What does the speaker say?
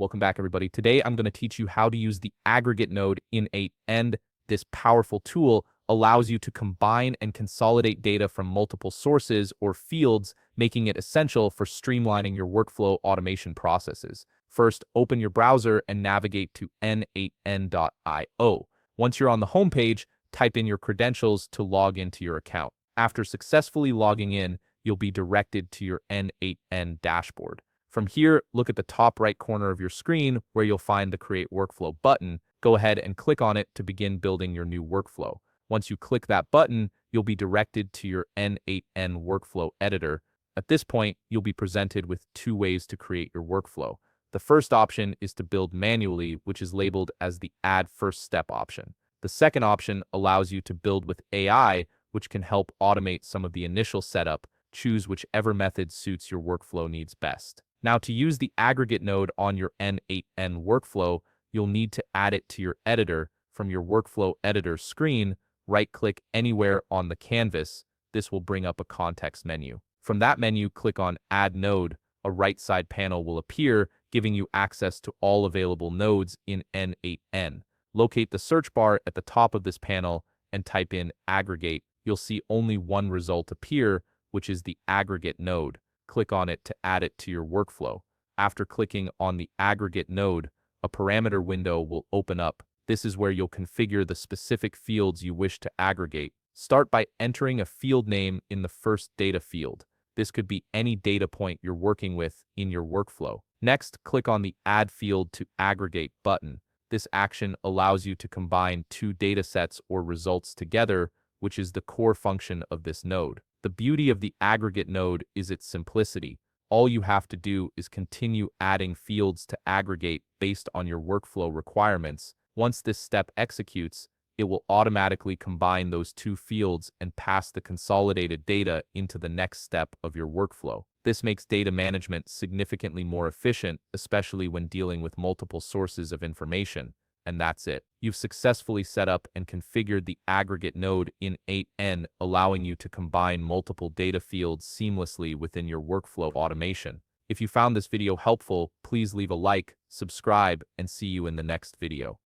Welcome back, everybody. Today, I'm going to teach you how to use the aggregate node in N8n. This powerful tool allows you to combine and consolidate data from multiple sources or fields, making it essential for streamlining your workflow automation processes. First, open your browser and navigate to N8n.io. Once you're on the homepage, type in your credentials to log into your account. After successfully logging in, you'll be directed to your N8n dashboard. From here, look at the top right corner of your screen where you'll find the Create Workflow button. Go ahead and click on it to begin building your new workflow. Once you click that button, you'll be directed to your N8n Workflow Editor. At this point, you'll be presented with two ways to create your workflow. The first option is to build manually, which is labeled as the Add First Step option. The second option allows you to build with AI, which can help automate some of the initial setup. Choose whichever method suits your workflow needs best. Now, to use the aggregate node on your N8n workflow, you'll need to add it to your editor. From your workflow editor screen, right-click anywhere on the canvas. This will bring up a context menu. From that menu, click on Add Node. A right side panel will appear, giving you access to all available nodes in N8n. Locate the search bar at the top of this panel and type in Aggregate. You'll see only one result appear, which is the aggregate node. Click on it to add it to your workflow. After clicking on the aggregate node, a parameter window will open up. This is where you'll configure the specific fields you wish to aggregate. Start by entering a field name in the first data field. This could be any data point you're working with in your workflow. Next, click on the Add Field to Aggregate button. This action allows you to combine two datasets or results together, which is the core function of this node. The beauty of the aggregate node is its simplicity. All you have to do is continue adding fields to aggregate based on your workflow requirements. Once this step executes, it will automatically combine those two fields and pass the consolidated data into the next step of your workflow. This makes data management significantly more efficient, especially when dealing with multiple sources of information. And that's it. You've successfully set up and configured the aggregate node in N8n, allowing you to combine multiple data fields seamlessly within your workflow automation. If you found this video helpful, please leave a like, subscribe, and see you in the next video.